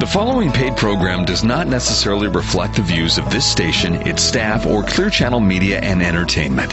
The following paid program does not necessarily reflect the views of this station, its staff, or Clear Channel Media and Entertainment.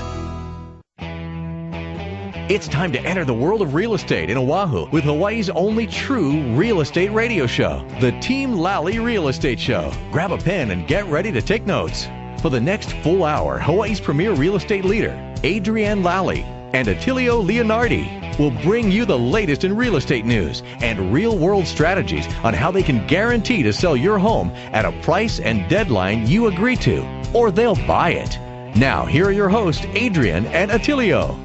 It's time to enter the world of real estate in Oahu with Hawaii's only true real estate radio show, the Team Lally Real Estate Show. Grab a pen and get ready to take notes. For the next full hour, Hawaii's premier real estate leader, ADRIENNE LALLY and Attilio Leonardi will bring you the latest in real estate news and real-world strategies on how they can guarantee to sell your home at a price and deadline you agree to, or they'll buy it. Now, here are your hosts, Adrienne and Attilio.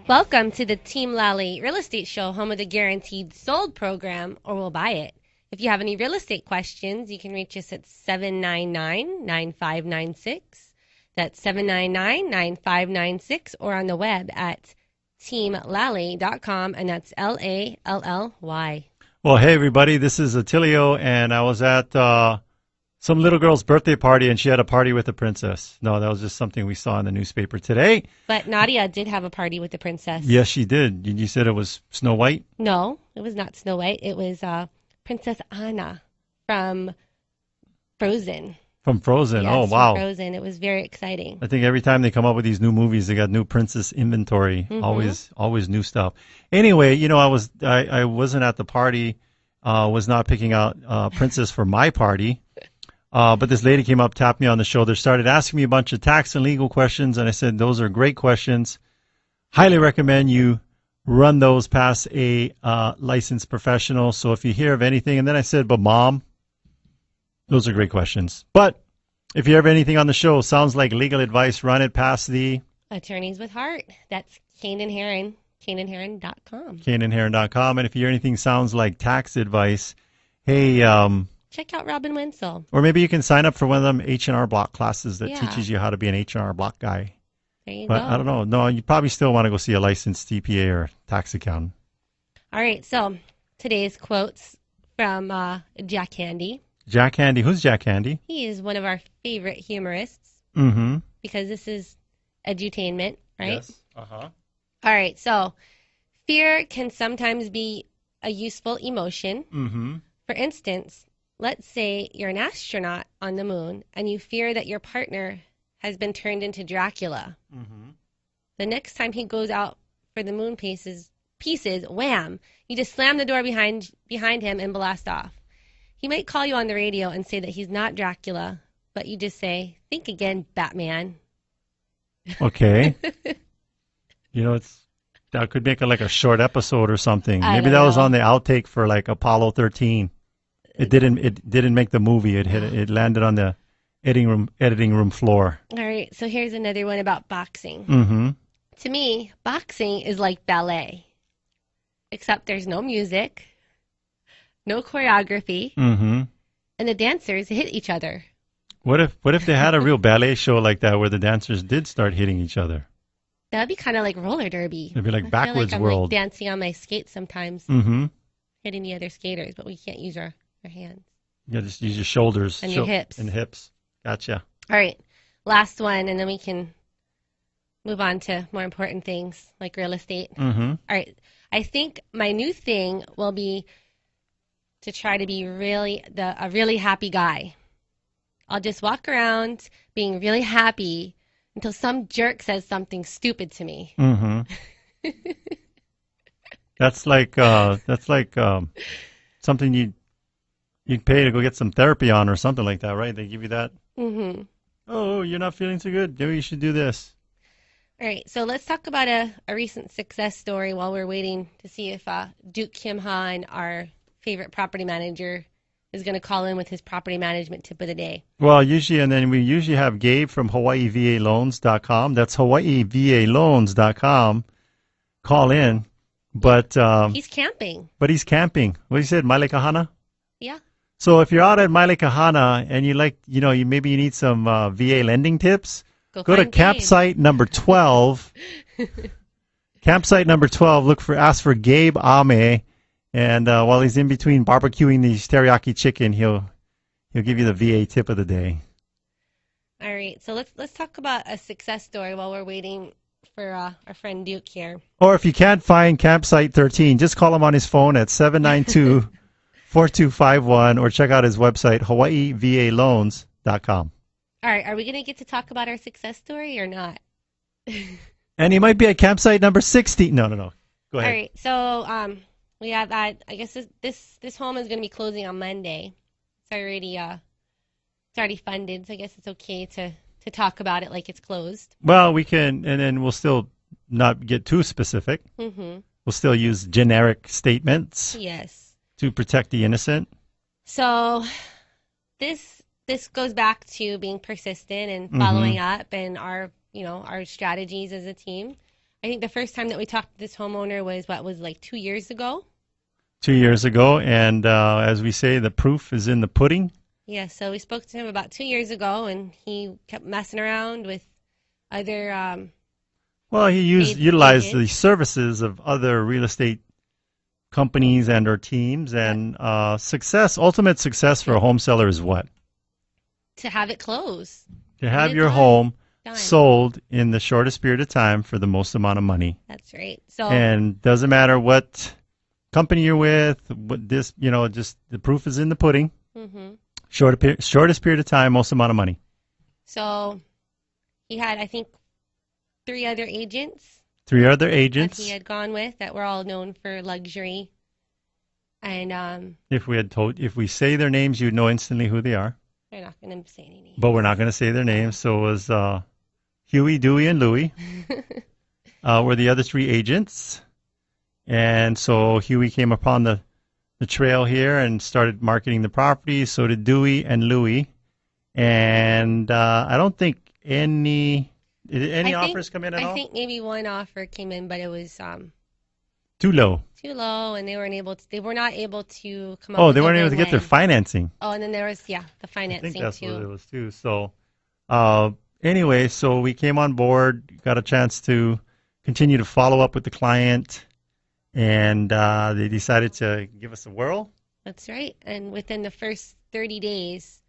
Welcome to the Team Lally Real Estate Show, home of the Guaranteed Sold program, or we'll buy it. If you have any real estate questions, you can reach us at 799-9596. That's 799-9596, or on the web at teamlally.com, and that's Lally. Well, hey, everybody, this is Attilio, and I was at some little girl's birthday party, and she had a party with a princess. No, that was just something we saw in the newspaper today. But Nadia did have a party with the princess. Yes, she did. You said it was Snow White? No, it was not Snow White. It was Princess Anna from Frozen. From Frozen. Yes, oh, wow. From Frozen. It was very exciting. I think every time they come up with these new movies, they got new princess inventory. Mm-hmm. Always new stuff. Anyway, you know, I wasn't at the party, was not picking out princess for my party. But this lady came up, tapped me on the shoulder, started asking me a bunch of tax and legal questions, and I said, those are great questions. Highly recommend you run those past a licensed professional. So if you hear of anything, and then I said, but Mom, those are great questions. But if you have anything on the show, sounds like legal advice, run it past the Attorneys with Heart. That's Kane and Heron, kaneandheron.com. kaneandheron.com. And if you hear anything sounds like tax advice, hey, check out Robin Wenzel. or maybe you can sign up for one of them H&R Block classes that teaches you how to be an H&R Block guy. There you But go. I don't know. No, you probably still want to go see a licensed CPA or tax accountant. All right, so today's quotes from Jack Handy. Jack Handy. Who's Jack Handy? He is one of our favorite humorists Mm-hmm. because this is edutainment, right? Yes. Uh-huh. All right, so fear can sometimes be a useful emotion. Mm-hmm. For instance, let's say you're an astronaut on the moon and you fear that your partner has been turned into Dracula. Mm-hmm. The next time he goes out for the moon pieces, wham, you just slam the door behind him and blast off. He might call you on the radio and say that he's not Dracula, but you just say, think again, Batman. Okay. You know, that could make it like a short episode or something. I Maybe don't that was know. on the outtake for like Apollo 13. It didn't make the movie. It landed on the editing room floor. All right, so here's another one about boxing. Mm-hmm. To me, boxing is like ballet, except there's no music, no choreography, Mm-hmm. and the dancers hit each other. What if they had a real ballet show like that where the dancers did start hitting each other? That'd be kind of like roller derby. It'd be like I backwards feel like I'm world. like dancing on my skates sometimes, Mm-hmm. hitting the other skaters, but we can't use our hands. Yeah, just use your shoulders And your hips. And hips. Gotcha. All right, last one, and then we can move on to more important things like real estate. Mm-hmm. All right, I think my new thing will be to try to be a really happy guy. I'll just walk around being really happy until some jerk says something stupid to me. Mm-hmm. That's like something you'd pay to go get some therapy on or something like that, right? They give you that. Mm-hmm. Oh, you're not feeling so good. Maybe you should do this. All right, so let's talk about a recent success story while we're waiting to see if Duke Kimhan, our favorite property manager, is going to call in with his property management tip of the day. Well, we usually have Gabe from HawaiiVALoans.com. That's HawaiiVALoans.com. Call in, but He's camping. he's camping. What you said, Maile Kahana? Yeah. So if you're out at Maile Kahana and you maybe you need some VA lending tips, go to find Gabe. campsite number 12. Campsite number 12. Ask for Gabe Ame, and while he's in between barbecuing these teriyaki chicken, he'll give you the VA tip of the day. All right, so let's talk about a success story while we're waiting for our friend Duke here. Or if you can't find Campsite 13, just call him on his phone at 792 4251, or check out his website, hawaiivaloans.com. All right, are we going to get to talk about our success story or not? And he might be at campsite number 60. No. Go ahead. All right, so we have that. I guess this home is going to be closing on Monday. It's already funded, so I guess it's okay to talk about it like it's closed. Well, we can, and then we'll still not get too specific. Mm-hmm. We'll still use generic statements. Yes. To protect the innocent. So this goes back to being persistent and following up, and our strategies as a team. I think the first time that we talked to this homeowner was like 2 years ago. 2 years ago, and as we say, the proof is in the pudding. Yeah, so we spoke to him about 2 years ago, and he kept messing around with other. Well, he utilized the services of other real estate companies and or teams, and ultimate success for a home seller is what? To have it close. To have your home sold in the shortest period of time for the most amount of money. That's right. So, and doesn't matter what company you're with, just the proof is in the pudding. Mm-hmm. Shortest period of time, most amount of money. So he had, I think, 3 other agents. 3 other agents that he had gone with that were all known for luxury. And if we say their names, you'd know instantly who they are. They're not going to say any names. But we're not going to say their names. So it was Huey, Dewey, and Louie were the other 3 agents. And so Huey came upon the trail here and started marketing the property. So did Dewey and Louie. And I don't think any offers come in at all? I think maybe one offer came in, but it was too low. Too low, and they were not able to come up. Oh, they weren't able to get their financing. Oh, and then there was the financing I think that's too. what it was too. So anyway, so we came on board, got a chance to continue to follow up with the client, and they decided to give us a whirl. That's right. And within the first 30 days,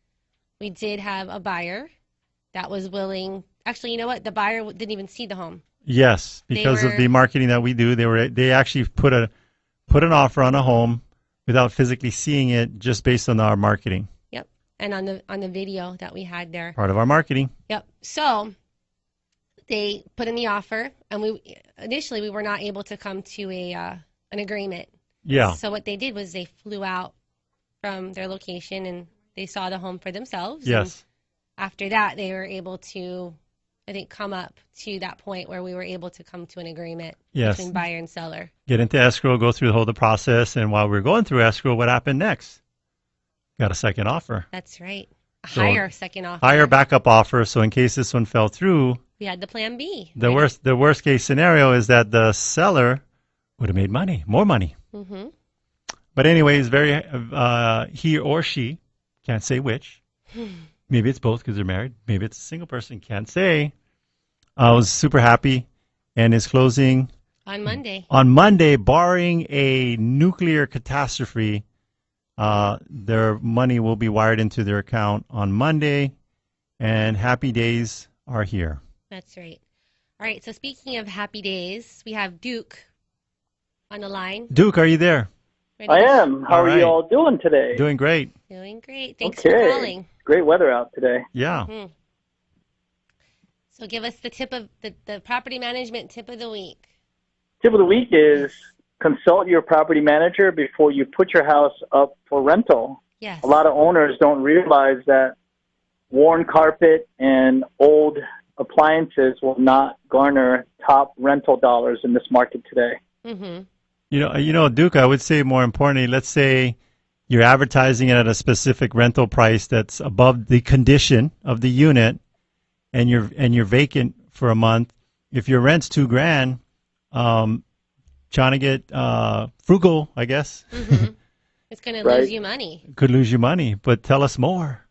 we did have a buyer that was willing. Actually, you know what? The buyer didn't even see the home. Yes, because of the marketing that we do, they actually put an offer on a home without physically seeing it, just based on our marketing. Yep, and on the video that we had there. Part of our marketing. Yep. So they put in the offer, and we initially were not able to come to an agreement. Yeah. So what they did was they flew out from their location and they saw the home for themselves. Yes. And after that, they were able to, I think, come up to that point where we were able to come to an agreement between buyer and seller. Get into escrow, go through the whole process, and while we were going through escrow, what happened next? Got a second offer. That's right. Higher second offer. Higher backup offer, so in case this one fell through, we had the plan B. The worst case scenario is that the seller would have made more money. Mm-hmm. But anyways, he or she, can't say which. Maybe it's both because they're married. Maybe it's a single person, can't say. I was super happy, and is closing on Monday. On Monday, barring a nuclear catastrophe, their money will be wired into their account on Monday, and happy days are here. That's right. All right, so speaking of happy days, we have Duke on the line. Duke, are you there? I am. How are you all doing today? Doing great. Doing great. Thanks for calling. Great weather out today. Yeah. Mm-hmm. So give us the tip of the property management tip of the week. Tip of the week is consult your property manager before you put your house up for rental. Yes. A lot of owners don't realize that worn carpet and old appliances will not garner top rental dollars in this market today. Mm-hmm. You know, Duke, I would say more importantly, let's say you're advertising it at a specific rental price that's above the condition of the unit, and you're vacant for a month. If your rent's $2,000, trying to get frugal, I guess. Mm-hmm. It's going to lose you money. Could lose you money, but tell us more.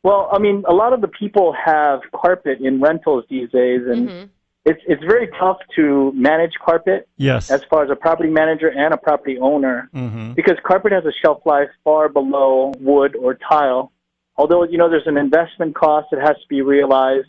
Well, I mean, a lot of the people have carpet in rentals these days, and it's very tough to manage carpet. Yes. As far as a property manager and a property owner, because carpet has a shelf life far below wood or tile. Although, you know, there's an investment cost that has to be realized,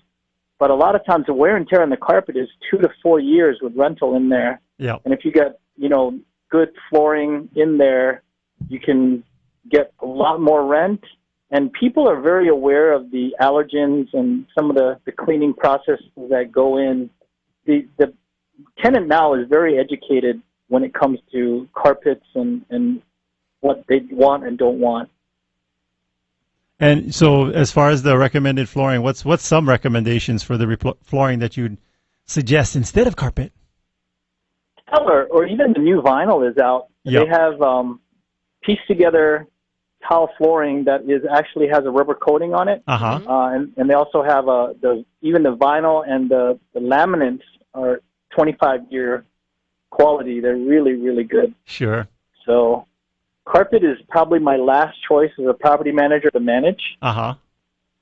but a lot of times the wear and tear on the carpet is 2 to 4 years with rental in there. Yeah. And if you got, you know, good flooring in there, you can get a lot more rent. And people are very aware of the allergens and some of the cleaning processes that go in. The tenant now is very educated when it comes to carpets and what they want and don't want. And so as far as the recommended flooring, what's some recommendations for the flooring that you'd suggest instead of carpet? Color, or even the new vinyl is out. Yep. They have pieced together tile flooring that actually has a rubber coating on it. And they also have even the vinyl and the laminates are 25-year quality. They're really, really good. Sure. So carpet is probably my last choice as a property manager to manage.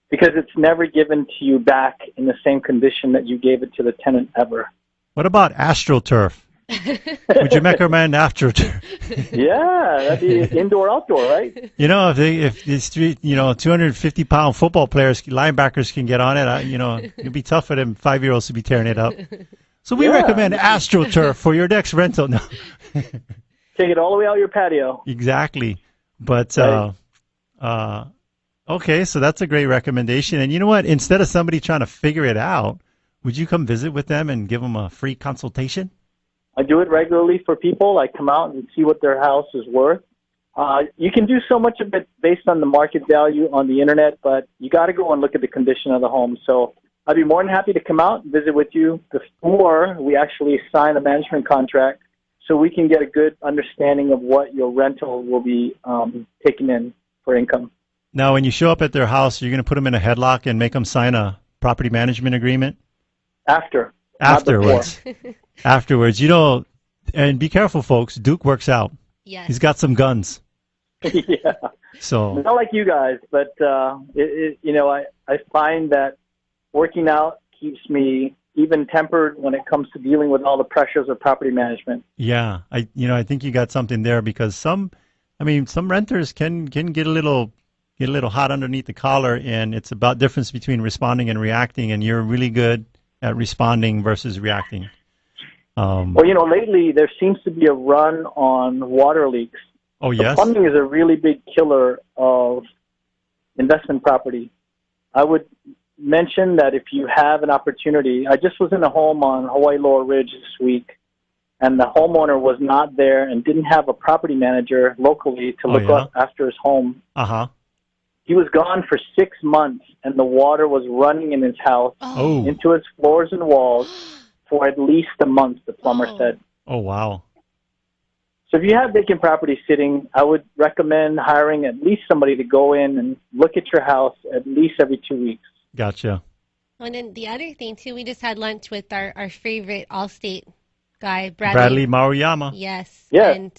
Because it's never given to you back in the same condition that you gave it to the tenant ever. What about AstroTurf? Would you recommend AstroTurf? Yeah, that'd be indoor, outdoor, right? You know, if these three, 250-pound football players, linebackers can get on it, it'd be tough for them 5-year-olds to be tearing it up. So we recommend AstroTurf for your next rental. No. Take it all the way out your patio. Exactly. But, okay, so that's a great recommendation. And you know what? Instead of somebody trying to figure it out, would you come visit with them and give them a free consultation? I do it regularly for people. I come out and see what their house is worth. You can do so much of it based on the market value on the internet, but you got to go and look at the condition of the home. So I'd be more than happy to come out and visit with you before we actually sign a management contract, so we can get a good understanding of what your rental will be taken in for income. Now, when you show up at their house, you're going to put them in a headlock and make them sign a property management agreement? Afterwards. Afterwards. And be careful, folks. Duke works out. Yes. He's got some guns. Yeah. So not like you guys, but I find that working out keeps me even tempered when it comes to dealing with all the pressures of property management. Yeah, I think you got something there, because some renters can get a little hot underneath the collar, and it's about difference between responding and reacting, and you're really good at responding versus reacting. Well, lately there seems to be a run on water leaks. Oh, yes? Plumbing is a really big killer of investment property. I would mention that if you have an opportunity, I just was in a home on Hawaii Lower Ridge this week, and the homeowner was not there and didn't have a property manager locally to look up after his home. He was gone for 6 months, and the water was running in his house into his floors and walls for at least a month, the plumber said. Oh, wow. So if you have vacant property sitting, I would recommend hiring at least somebody to go in and look at your house at least every 2 weeks. Gotcha. And then the other thing, too, we just had lunch with our favorite Allstate guy, Bradley Maruyama. Yes. Yeah. And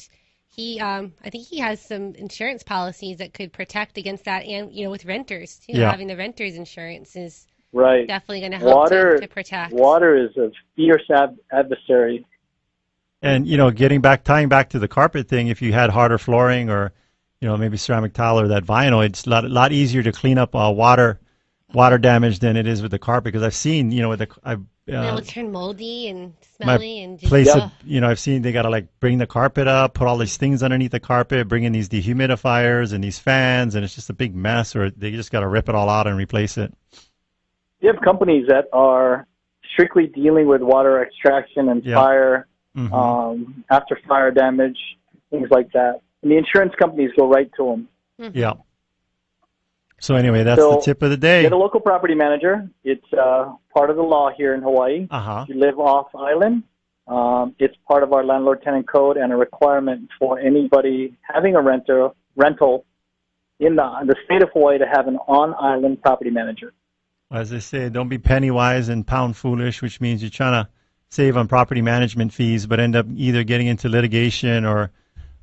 he, I think he has some insurance policies that could protect against that, and, with renters, too. Yeah. Having the renter's insurance is right. definitely going to help to protect. Water is a fierce adversary. And, tying back to the carpet thing, if you had harder flooring or, maybe ceramic tile or that vinyl, it's a lot easier to clean up water damage than it is with the carpet. Because I've seen, it'll turn moldy and smelly and just, I've seen they got to bring the carpet up, put all these things underneath the carpet, bring in these dehumidifiers and these fans, and it's just a big mess, or they just got to rip it all out and replace it. You have companies that are strictly dealing with water extraction and fire, after fire damage, things like that. And the insurance companies go right to them. Yeah. So anyway, that's the tip of the day. Get a local property manager. It's part of the law here in Hawaii. If you live off island, it's part of our landlord-tenant code and a requirement for anybody having a rental in the state of Hawaii to have an on-island property manager. As they say, don't be penny wise and pound foolish, which means you're trying to save on property management fees, but end up either getting into litigation or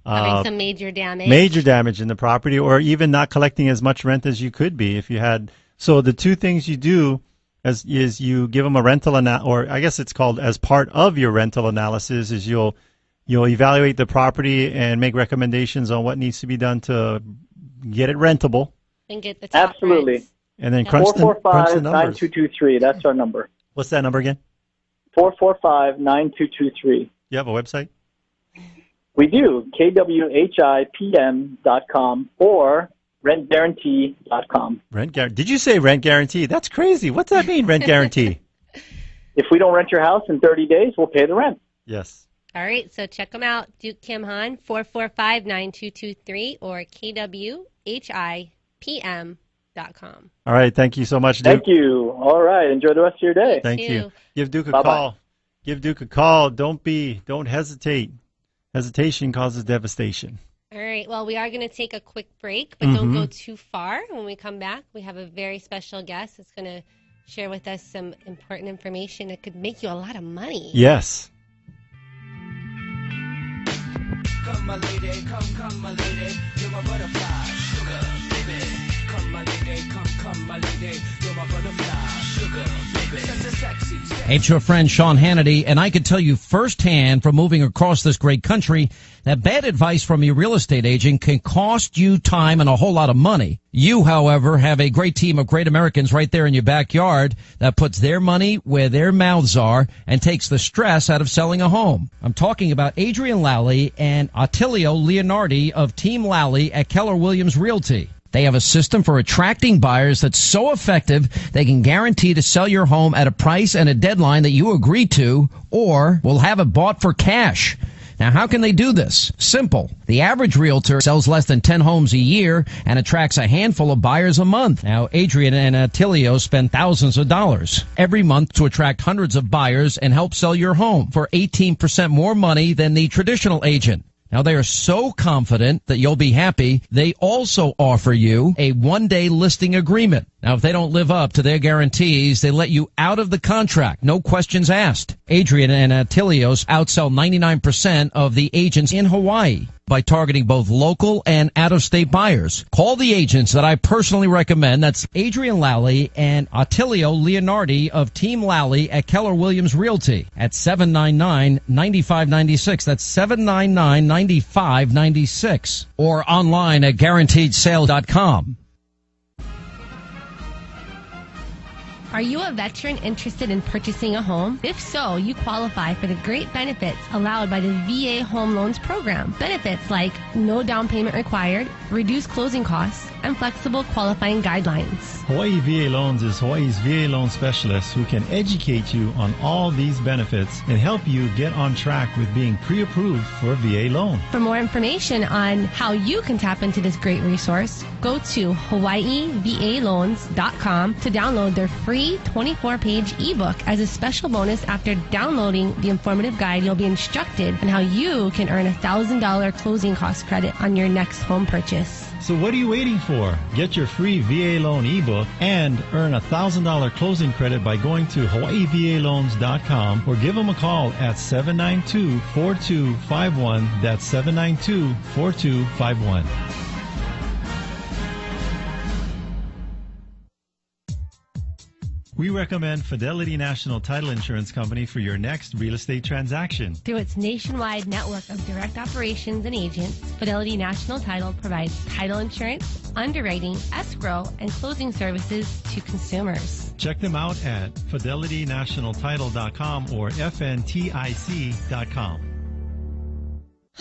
having some major damage in the property, or even not collecting as much rent as you could be if you had. So the two things you do is you give them a rental or I guess it's called as part of your rental analysis is you'll evaluate the property and make recommendations on what needs to be done to get it rentable. And get the top Absolutely. rents. And then crunch the numbers. 445-9223. That's our number. What's that number again? 445-9223. You have a website? We do, KWHIPM.com or rentguarantee.com. Did you say rent guarantee? That's crazy. What's that mean, rent guarantee? If we don't rent your house in 30 days, we'll pay the rent. Yes. All right, so check them out. Duke Kimhan, 445-9223 or KWHIPM.com. All right, thank you so much, Duke. Thank you. All right, enjoy the rest of your day. Thank you. Give Duke a Bye-bye. call. Give Duke a call. Don't hesitate. Hesitation causes devastation. All right, well, we are going to take a quick break, but don't go too far. When we come back, we have a very special guest that's going to share with us some important information that could make you a lot of money. Yes. Come my lady, come my lady, you're my butterfly, sugar, baby. Come my lady, come my lady, you're my butterfly, sugar, baby. Such a sexy. Hey, it's your friend Sean Hannity, and I can tell you firsthand from moving across this great country that bad advice from your real estate agent can cost you time and a whole lot of money. You, however, have a great team of great Americans right there in your backyard that puts their money where their mouths are and takes the stress out of selling a home. I'm talking about Adrienne Lally and Attilio Leonardi of Team Lally at Keller Williams Realty. They have a system for attracting buyers that's so effective they can guarantee to sell your home at a price and a deadline that you agree to, or will have it bought for cash. Now, how can they do this? Simple. The average realtor sells less than 10 homes a year and attracts a handful of buyers a month. Now, Adrienne and Attilio spend thousands of dollars every month to attract hundreds of buyers and help sell your home for 18% more money than the traditional agent. Now, they are so confident that you'll be happy, they also offer you a one-day listing agreement. Now, if they don't live up to their guarantees, they let you out of the contract. No questions asked. Adrienne and Attilios outsell 99% of the agents in Hawaii by targeting both local and out-of-state buyers. Call the agents that I personally recommend. That's Adrienne Lally and Attilio Leonardi of Team Lally at Keller Williams Realty at 799-9596. That's 799-9596. Or online at guaranteedsale.com. Are you a veteran interested in purchasing a home? If so, you qualify for the great benefits allowed by the VA Home Loans Program. Benefits like no down payment required, reduced closing costs, and flexible qualifying guidelines. Hawaii VA Loans is Hawaii's VA loan specialist who can educate you on all these benefits and help you get on track with being pre-approved for a VA loan. For more information on how you can tap into this great resource, go to hawaiivaloans.com to download their free 24-page ebook. As a special bonus, after downloading the informative guide, you'll be instructed on how you can earn $1,000 closing cost credit on your next home purchase. So what are you waiting for? Get your free VA loan ebook and earn $1,000 closing credit by going to hawaiivaloans.com or give them a call at 792-4251. That's 792-4251. We recommend Fidelity National Title Insurance Company for your next real estate transaction. Through its nationwide network of direct operations and agents, Fidelity National Title provides title insurance, underwriting, escrow, and closing services to consumers. Check them out at fidelitynationaltitle.com or fntic.com.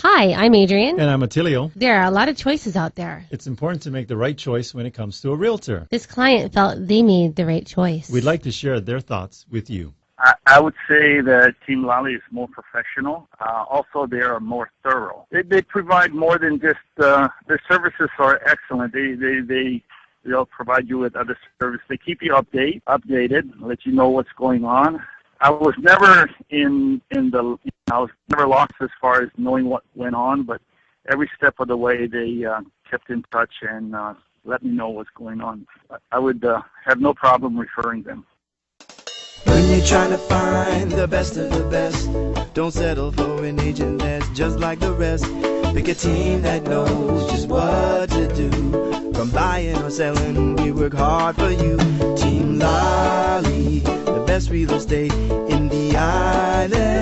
Hi, I'm Adrienne. And I'm Attilio. There are a lot of choices out there. It's important to make the right choice when it comes to a realtor. This client felt they made the right choice. We'd like to share their thoughts with you. I would say that Team Lally is more professional. Also, they are more thorough. They provide more than just their services are excellent. They'll provide you with other services. They keep you updated, let you know what's going on. I was never I was never lost as far as knowing what went on, but every step of the way they kept in touch and let me know what's going on. I would have no problem referring them. When you're trying to find the best of the best, don't settle for an agent that's just like the rest. Pick a team that knows just what to do. From buying or selling, we work hard for you. Team Lally, the best real estate in the islands.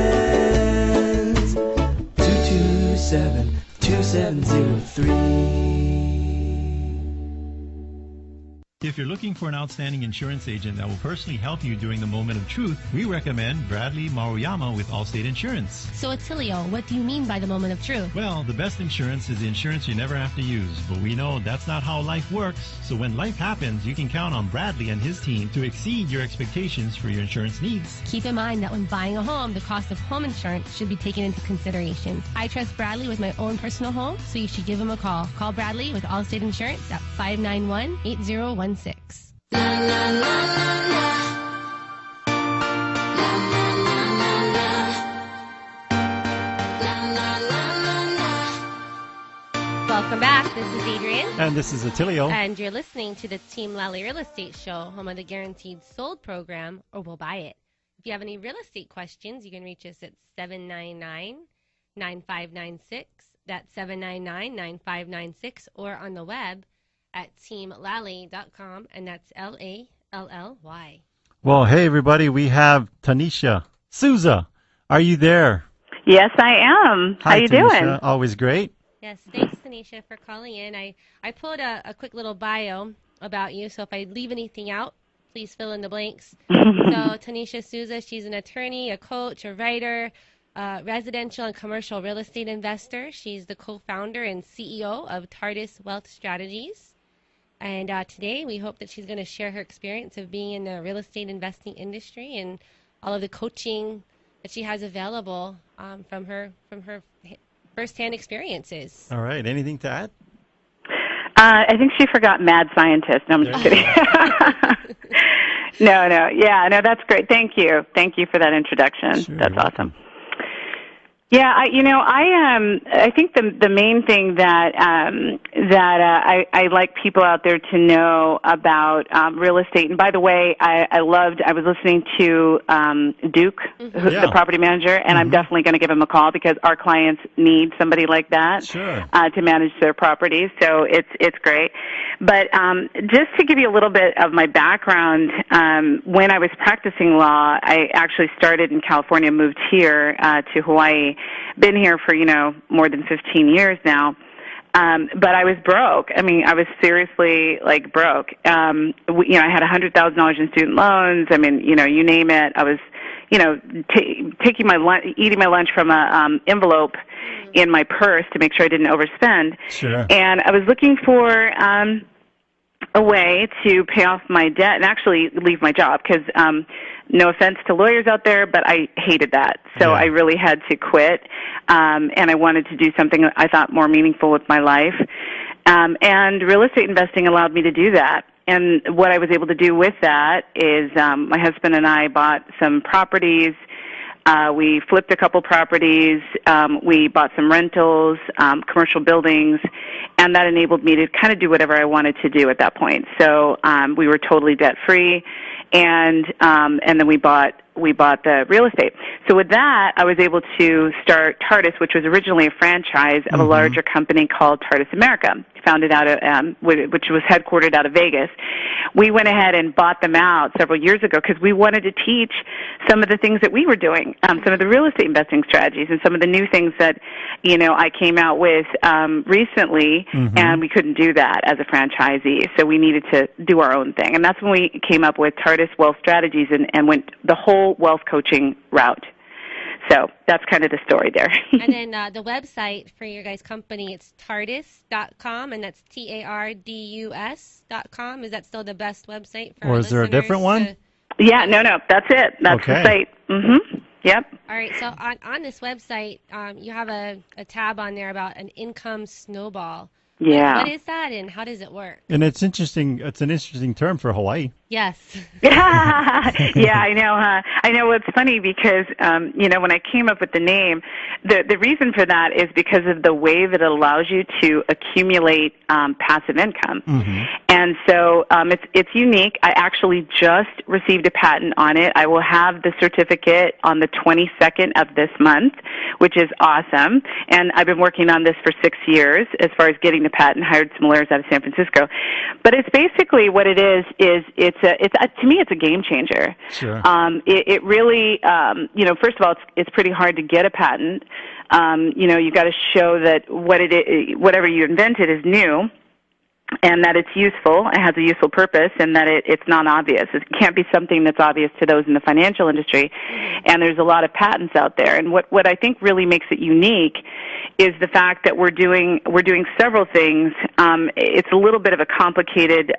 227-2703. If you're looking for an outstanding insurance agent that will personally help you during the moment of truth, we recommend Bradley Maruyama with Allstate Insurance. So, Attilio, what do you mean by the moment of truth? Well, the best insurance is the insurance you never have to use, but we know that's not how life works. So when life happens, you can count on Bradley and his team to exceed your expectations for your insurance needs. Keep in mind that when buying a home, the cost of home insurance should be taken into consideration. I trust Bradley with my own personal home, so you should give him a call. Call Bradley with Allstate Insurance at 591-8016. La, la, la, la, la. Welcome back. This is Adrienne. And this is Attilio. And you're listening to the Team Lally Real Estate Show, home of the Guaranteed Sold program, or We'll Buy It. If you have any real estate questions, you can reach us at 799-9596. That's 799-9596, or on the web at teamlally.com, and that's Lally. Well, hey, everybody. We have Tanisha Souza. Are you there? Yes, I am. Hi, How you Tanisha. doing? Always great. Yes, thanks, Tanisha, for calling in. I pulled a quick little bio about you, so if I leave anything out, please fill in the blanks. So Tanisha Souza, she's an attorney, a coach, a writer, residential and commercial real estate investor. She's the co-founder and CEO of Tardus Wealth Strategies. And today we hope that she's going to share her experience of being in the real estate investing industry and all of the coaching that she has available from her first-hand experiences. All right. Anything to add? I think she forgot mad scientist. No, I'm just kidding. No. Yeah, no, that's great. Thank you. Thank you for that introduction. Sure. That's awesome. Yeah, I think the main thing that I like people out there to know about real estate. And by the way, I was listening to Duke, who's the property manager, and I'm definitely going to give him a call because our clients need somebody like that to manage their properties. So it's great. But just to give you a little bit of my background, when I was practicing law, I actually started in California, moved here to Hawaii. Been here for, more than 15 years now. But I was broke. I mean, I was seriously, broke. I had $100,000 in student loans. I mean, you name it. I was, eating my lunch from a envelope in my purse to make sure I didn't overspend. Sure. And I was looking for a way to pay off my debt and actually leave my job because no offense to lawyers out there, but I hated that. So I really had to quit, and I wanted to do something I thought more meaningful with my life. And real estate investing allowed me to do that. And what I was able to do with that is my husband and I bought some properties. We flipped a couple properties. We bought some rentals, commercial buildings, and that enabled me to kind of do whatever I wanted to do at that point. So we were totally debt-free, and then we bought the real estate. So with that, I was able to start Tardus, which was originally a franchise of a larger company called Tardus America, founded out of, which was headquartered out of Vegas. We went ahead and bought them out several years ago because we wanted to teach some of the things that we were doing, some of the real estate investing strategies and some of the new things that, I came out with recently, and we couldn't do that as a franchisee. So we needed to do our own thing. And that's when we came up with Tardus Wealth Strategies and went the whole wealth coaching route. So that's kind of the story there. And then the website for your guys' company, it's tardus.com, and that's TARDUS.com. Is that still the best website for Or is there a different one? Yeah, no, that's it. That's the site. Yep. All right, so on this website, you have a tab on there about an Income Snowball. Yeah. What is that, and how does it work? And it's interesting. It's an interesting term for Hawaii. Yes. Yeah, I know, huh? I know. It's funny because, when I came up with the name, the reason for that is because of the way that it allows you to accumulate passive income. And so it's unique. I actually just received a patent on it. I will have the certificate on the 22nd of this month, which is awesome. And I've been working on this for 6 years as far as getting the patent, hired some lawyers out of San Francisco. But it's basically what it is to me, it's a game changer. Sure. It really, first of all, it's pretty hard to get a patent. You've got to show that whatever you invented is new. and that it's useful, it has a useful purpose, and that it's non-obvious. It can't be something that's obvious to those in the financial industry, and there's a lot of patents out there. And what I think really makes it unique is the fact that we're doing several things. It's a little bit of a complicated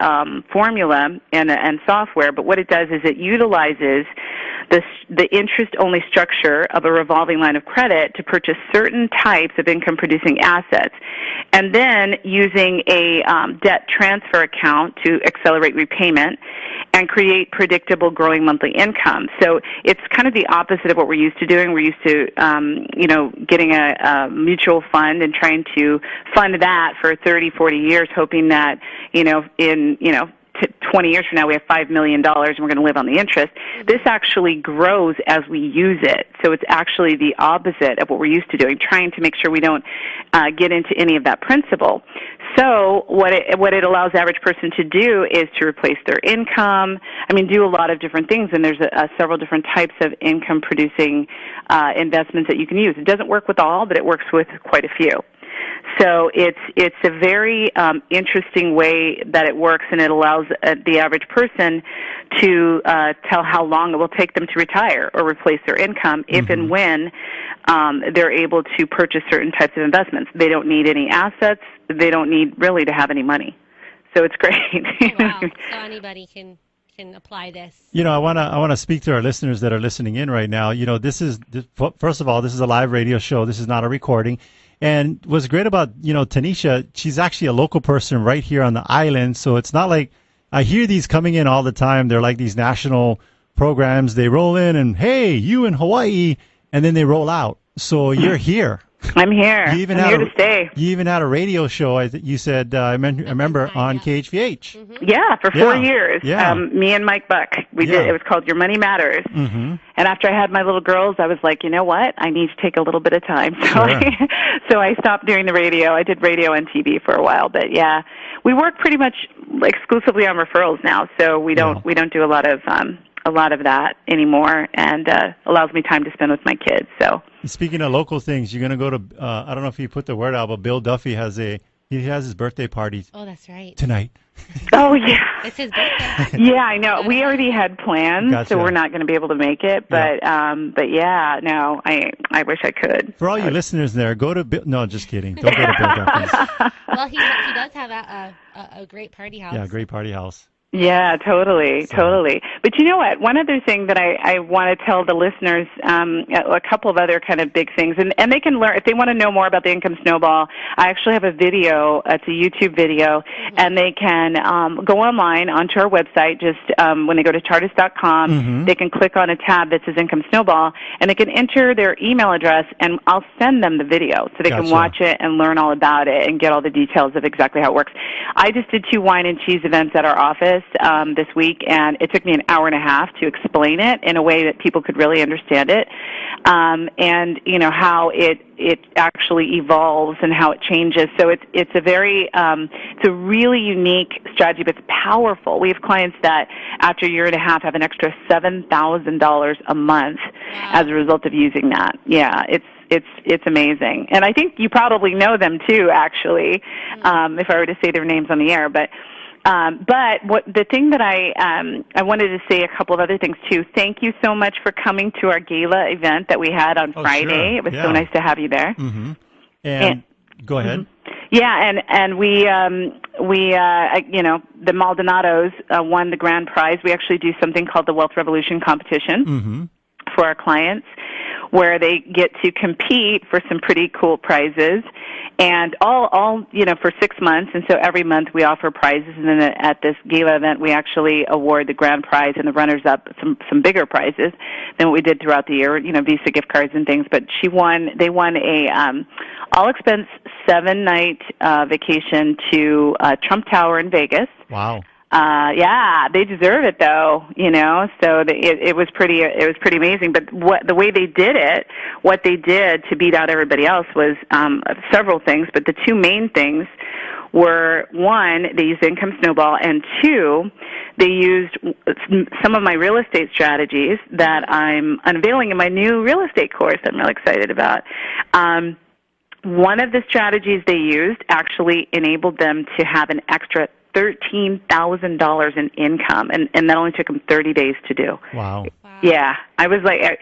formula and software, but what it does is it utilizes the interest-only structure of a revolving line of credit to purchase certain types of income-producing assets, and then using a debt transfer account to accelerate repayment and create predictable growing monthly income. So it's kind of the opposite of what we're used to doing. We're used to, getting a mutual fund and trying to fund that for 30, 40 years, hoping that, in 20 years from now we have $5 million and we're going to live on the interest. This actually grows as we use it. So it's actually the opposite of what we're used to doing, trying to make sure we don't get into any of that principle. So what it allows the average person to do is to replace their income. Do a lot of different things, and there's several different types of income-producing investments that you can use. It doesn't work with all, but it works with quite a few. So it's a very interesting way that it works, and it allows the average person to tell how long it will take them to retire or replace their income if and when they're able to purchase certain types of investments. They don't need any assets. They don't need really to have any money. So it's great. Oh, wow. So anybody can apply this. I want to speak to our listeners that are listening in right now. First of all, this is a live radio show. This is not a recording. And what's great about, Tanisha, she's actually a local person right here on the island. So it's not like I hear these coming in all the time. They're like these national programs. They roll in and, hey, you in Hawaii, and then they roll out. So you're here. I'm here. I'm here to stay. You even had a radio show, you said, I remember, on KHVH. Mm-hmm. Yeah, for 4 years. Yeah. Me and Mike Buck. We did. It was called Your Money Matters. Mm-hmm. And after I had my little girls, I was like, you know what? I need to take a little bit of time. So I stopped doing the radio. I did radio and TV for a while. But, yeah, we work pretty much exclusively on referrals now. So we don't do a lot of that anymore, and allows me time to spend with my kids. So speaking of local things, you're going to go to I don't know if you put the word out, but Bill Duffy has his birthday party. Oh, that's right. Tonight. Oh yeah, it's his birthday. Yeah, I know. We already had plans, Gotcha. So we're not going to be able to make it. But yeah, no, I wish I could. For all you listeners there, go to Bill. No, just kidding. Don't go to Bill Duffy's. Well, he does have a great party house. Yeah, great party house. Yeah, totally. But you know what? One other thing that I want to tell the listeners, a couple of other kind of big things, and they can learn, if they want to know more about the Income Snowball, I actually have a video, it's a YouTube video, and they can go online onto our website, just when they go to tardus.com, they can click on a tab that says Income Snowball, and they can enter their email address, and I'll send them the video so they can watch it and learn all about it and get all the details of exactly how it works. I just did 2 wine and cheese events at our office this week, and it took me an hour and a half to explain it in a way that people could really understand it, and how it actually evolves and how it changes. So it's a very it's a really unique strategy, but it's powerful. We have clients that after a year and a half have an extra $7,000 a month as a result of using that. Yeah, it's amazing, and I think you probably know them too, actually, if I were to say their names on the air, but the thing that I wanted to say a couple of other things too. Thank you so much for coming to our gala event that we had on Friday. Sure. It was so nice to have you there. Mm-hmm. And go ahead. Yeah, and we the Maldonados won the grand prize. We actually do something called the Wealth Revolution competition for our clients, where they get to compete for some pretty cool prizes, and all for 6 months. And so every month we offer prizes, and then at this gala event we actually award the grand prize and the runners-up some bigger prizes than what we did throughout the year, Visa gift cards and things. But they won a all-expense 7-night vacation to Trump Tower in Vegas. Wow. Yeah, they deserve it though, so it was pretty amazing. But the way they did it, what they did to beat out everybody else was several things, but the 2 main things were, 1, they used Income Snowball, and 2, they used some of my real estate strategies that I'm unveiling in my new real estate course I'm really excited about. one of the strategies they used actually enabled them to have an extra $13,000 in income, and that only took them 30 days to do. Wow. Yeah, I was like,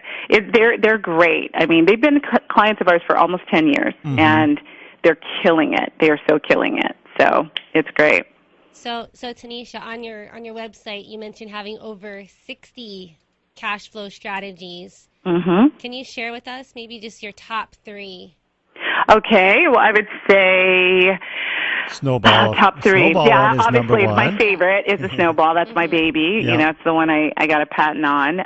they're great. I mean, they've been clients of ours for almost 10 years, and they're killing it. They are so killing it. So it's great. So Tanisha, on your website, you mentioned having over 60 cash flow strategies. Can you share with us maybe just your top 3? Okay, well, I would say Snowball. Top 3. Snowball Yeah, is obviously number 1. my favorite is the Snowball. That's my baby. Yeah. You know, it's the one I got a patent on.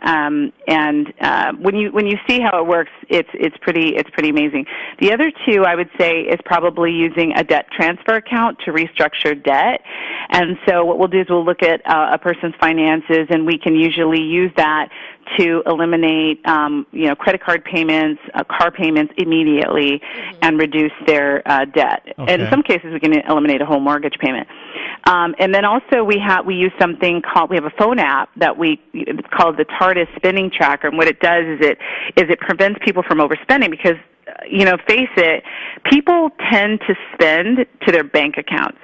And when you see how it works, it's pretty amazing. The other 2 I would say is probably using a debt transfer account to restructure debt. And so what we'll do is we'll look at a person's finances, and we can usually use that to eliminate, credit card payments, car payments immediately, and reduce their debt. Okay. In some cases, we can eliminate a whole mortgage payment. And then also we use something we have a phone app that it's called the Tardus spending tracker. And what it does is it prevents people from overspending because, face it, people tend to spend to their bank accounts.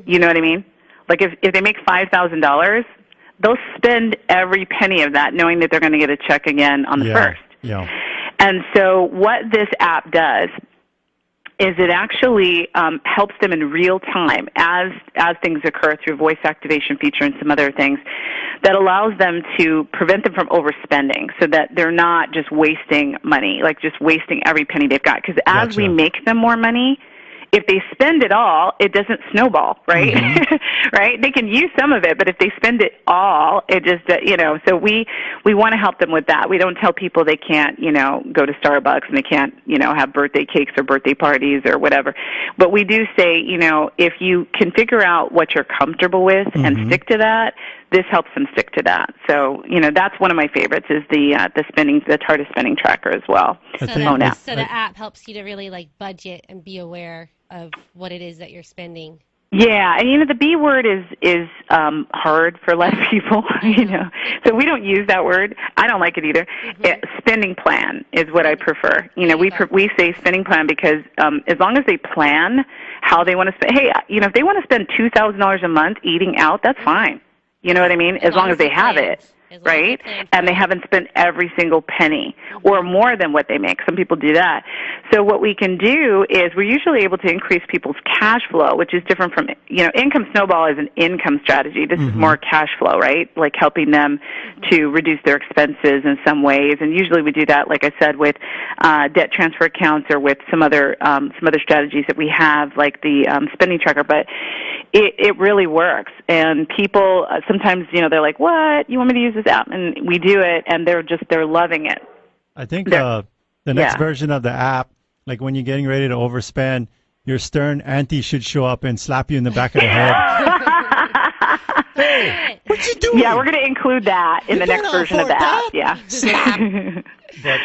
You know what I mean? Like if they make $5,000, they'll spend every penny of that knowing that they're going to get a check again on the 1st. Yeah. And so what this app does is it actually helps them in real time as things occur through voice activation feature and some other things that allows them to prevent them from overspending so that they're not just wasting money, like just wasting every penny they've got. Because as we make them more money, if they spend it all, it doesn't snowball, right? Right? They can use some of it, but if they spend it all, it just, so we want to help them with that. We don't tell people they can't, go to Starbucks and they can't, have birthday cakes or birthday parties or whatever. But we do say, if you can figure out what you're comfortable with and stick to that, this helps them stick to that. So, that's one of my favorites is the Tardus spending tracker as well. So the app helps you to really budget and be aware of what it is that you're spending. Yeah, and the B word is hard for a lot of people, So we don't use that word. I don't like it either. Spending plan is what I prefer. We say spending plan because as long as they plan how they want to spend. Hey, if they want to spend $2,000 a month eating out, that's fine. You know what I mean? As long as they have it. Right? And they haven't spent every single penny or more than what they make. Some people do that. So what we can do is we're usually able to increase people's cash flow, which is different from, Income Snowball is an income strategy. This is more cash flow, right? Like helping them to reduce their expenses in some ways. And usually we do that, like I said, with debt transfer accounts or with some other strategies that we have, like the spending tracker. But it really works. And people sometimes, they're like, what? You want me to use this app? And we do it, and they're loving it. I think the next version of the app, like when you're getting ready to overspend, your stern auntie should show up and slap you in the back of the head. Hey, what you doing? Yeah, we're going to include that in the next version of the app. Yeah. But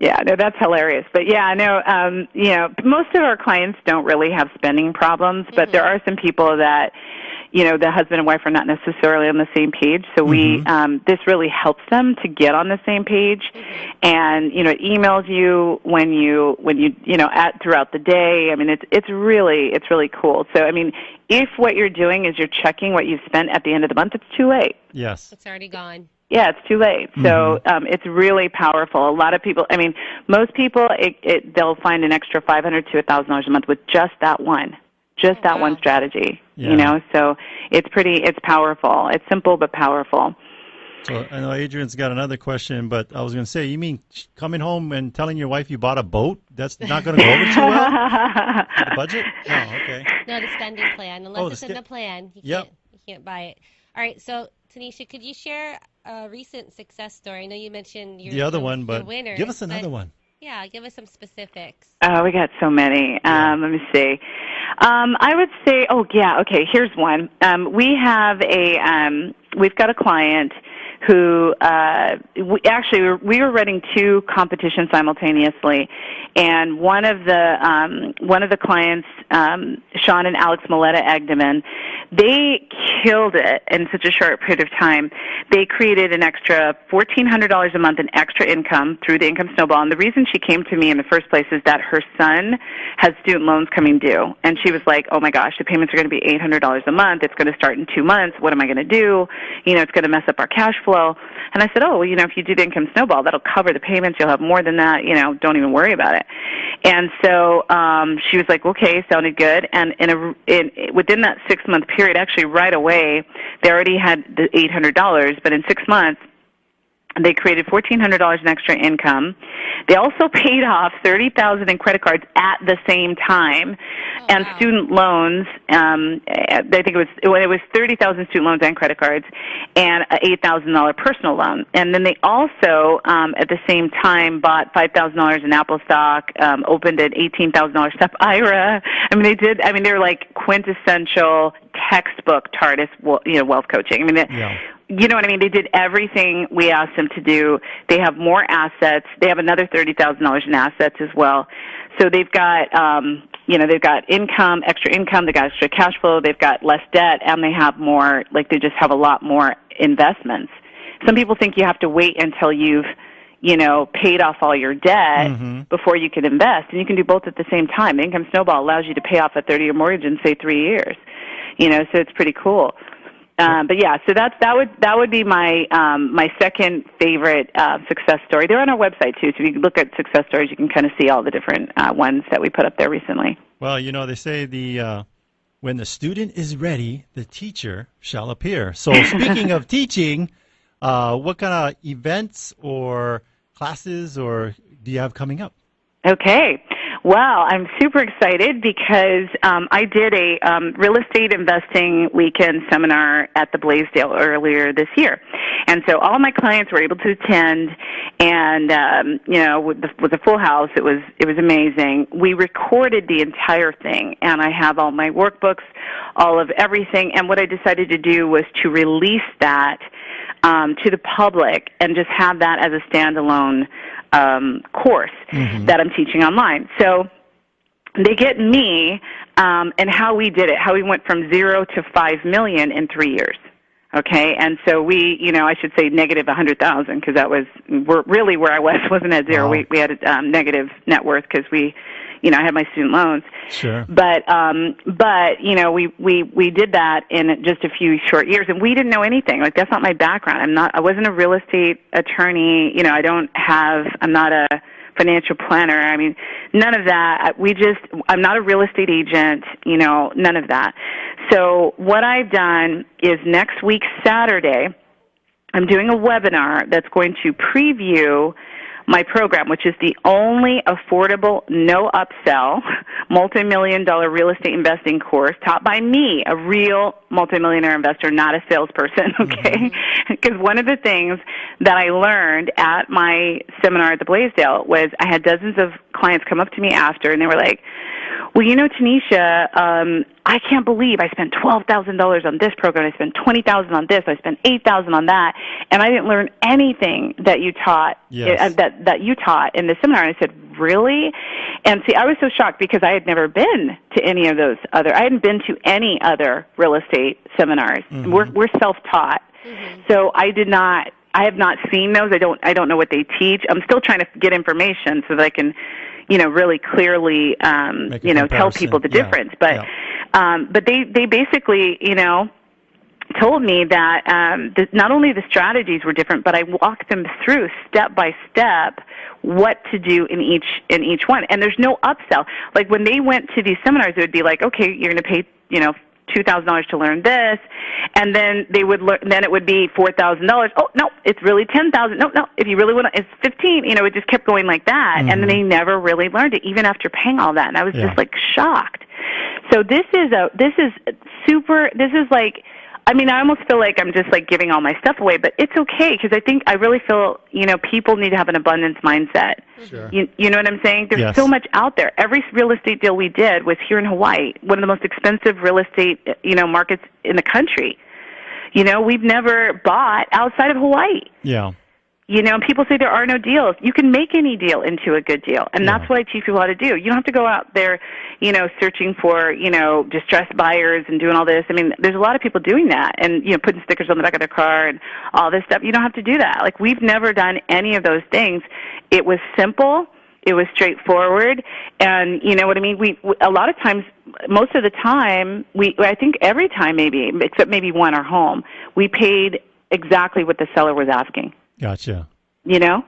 yeah, no, that's hilarious. But yeah, no, most of our clients don't really have spending problems, but there are some people that, the husband and wife are not necessarily on the same page. So this really helps them to get on the same page. And, it emails you when you throughout the day. I mean, it's really cool. So, I mean, if what you're doing is you're checking what you've spent at the end of the month, it's too late. Yes. It's already gone. Yeah, it's too late. So it's really powerful. A lot of people, most people, they'll find an extra $500 to $1,000 a month with just that one strategy. Yeah. So it's powerful. It's simple but powerful. So I know Adrienne's got another question, but I was going to say, you mean coming home and telling your wife you bought a boat? That's not going to go over too well? The budget? Oh, okay. No, the spending plan. Unless it's in the plan, you can't buy it. All right, so Tanisha, could you share a recent success story? I know you mentioned your one, but winner, give us another one. Yeah, give us some specifics. Oh, we got so many. Let me see. I would say, here's one. We've got a client who we were running two competitions simultaneously, and one of the clients, Sean and Alex Milletta-Egdeman, they killed it in such a short period of time. They created an extra $1,400 a month in extra income through the Income Snowball. And the reason she came to me in the first place is that her son has student loans coming due. And she was like, oh my gosh, the payments are going to be $800 a month. It's going to start in 2 months. What am I going to do? It's going to mess up our cash flow. And I said, oh, well, if you do the Income Snowball, that'll cover the payments. You'll have more than that. Don't even worry about it. And so she was like, okay, sounded good. And within that 6-month period, actually right away, they already had the $800, but in 6 months, they created $1,400 in extra income. They also paid off $30,000 in credit cards at the same time, and wow. Student loans. I think it was $30,000 student loans and credit cards, and an $8,000 personal loan. And then they also, at the same time, bought $5,000 in Apple stock, opened an $18,000 SEP IRA. They were like quintessential textbook TARDUS, wealth coaching. You know what I mean? They did everything we asked them to do. They have more assets. They have another $30,000 in assets as well. So they've got, they've got income, extra income. They've got extra cash flow. They've got less debt, and they have more. They just have a lot more investments. Some people think you have to wait until you've, paid off all your debt before you can invest, and you can do both at the same time. The Income Snowball allows you to pay off a 30-year mortgage in, say, 3 years. So it's pretty cool. But yeah, so that would be my my second favorite success story. They're on our website too, so if you look at success stories, you can kind of see all the different ones that we put up there recently. Well, they say when the student is ready, the teacher shall appear. So speaking of teaching, what kind of events or classes or do you have coming up? Okay. Well, I'm super excited because I did a real estate investing weekend seminar at the Blaisdell earlier this year. And so all my clients were able to attend, and with a full house. It was amazing. We recorded the entire thing, and I have all my workbooks, all of everything. And what I decided to do was to release that to the public and just have that as a standalone course that I'm teaching online. So they get me and how we did it, how we went from 0 to 5 million in 3 years. Okay, and so we, I should say negative 100,000 because that was really where I wasn't at zero. Wow. We had negative net worth because I had my student loans. Sure. But we did that in just a few short years, and we didn't know anything. Like, that's not my background. I wasn't a real estate attorney. I'm not a financial planner. None of that. I'm not a real estate agent, none of that. So what I've done is next week, Saturday, I'm doing a webinar that's going to preview my program, which is the only affordable, no upsell, multi-million-dollar real estate investing course taught by me, a real multimillionaire investor, not a salesperson, okay? Because one of the things that I learned at my seminar at the Blaisdell was I had dozens of clients come up to me after, and they were like, well, Tanisha, I can't believe I spent $12,000 on this program. I spent $20,000 on this. I spent $8,000 on that, and I didn't learn anything that you taught. Yes. That you taught in the seminar. And I said, really? And see, I was so shocked because I had never been to any of those other. I hadn't been to any other real estate seminars. We're self-taught, so I have not seen those. I don't know what they teach. I'm still trying to get information so that I can, really clearly, tell people the difference. But they basically, told me that not only the strategies were different, but I walked them through step by step what to do in each one. And there's no upsell. Like when they went to these seminars, it would be like, okay, you're going to pay, $2,000 to learn this, and then they would then it would be $4,000. Oh no, it's really $10,000. No, if you really want to, it's $15,000. It just kept going like that, and then they never really learned it, even after paying all that. And I was just like shocked. So this is super. This is like, I almost feel like I'm just like giving all my stuff away, but it's okay because I really feel, people need to have an abundance mindset. Sure. You know what I'm saying? There's so much out there. Every real estate deal we did was here in Hawaii, one of the most expensive real estate, markets in the country. You know, we've never bought outside of Hawaii. Yeah. You know, people say there are no deals. You can make any deal into a good deal, and that's what I teach people how to do. You don't have to go out there, you know, searching for, you know, distressed buyers and doing all this. I mean, there's a lot of people doing that and, you know, putting stickers on the back of their car and all this stuff. You don't have to do that. Like, we've never done any of those things. It was simple. It was straightforward. And, you know what I mean? We a lot of times, most of the time, I think every time maybe, except maybe one or home, we paid exactly what the seller was asking. Gotcha. You know,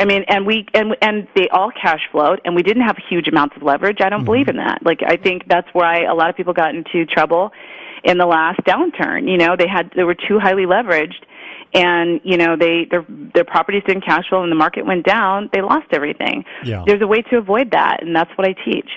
I mean, and they all cash flowed, and we didn't have huge amounts of leverage. I don't believe in that. Like, I think that's why a lot of people got into trouble in the last downturn. You know, they were too highly leveraged, and you know, their properties didn't cash flow, and the market went down. They lost everything. Yeah. There's a way to avoid that, and that's what I teach.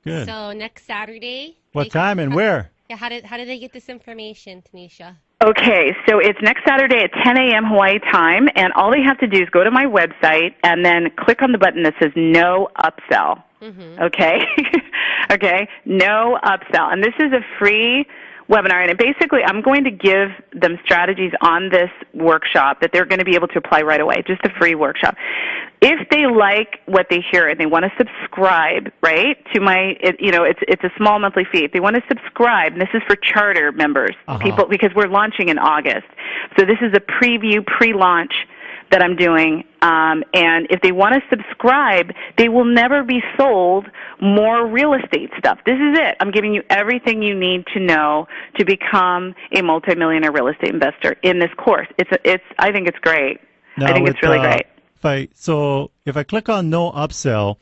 Good. So next Saturday. What time and where? Yeah, how do they get this information, Tanisha? Okay, so it's next Saturday at 10 a.m. Hawaii time, and all they have to do is go to my website and then click on the button that says No Upsell. Okay? Okay, No Upsell. And this is a free webinar, and basically I'm going to give them strategies on this workshop that they're going to be able to apply right away, just a free workshop. If they like what they hear and they want to subscribe, right, to my, you know, it's a small monthly fee. If they want to subscribe, and this is for charter members, people, because we're launching in August. So this is a preview, pre-launch that I'm doing. And if they want to subscribe, they will never be sold more real estate stuff. This is it. I'm giving you everything you need to know to become a multimillionaire real estate investor in this course. I think it's great. Now, I think it's really great. If I click on No Upsell,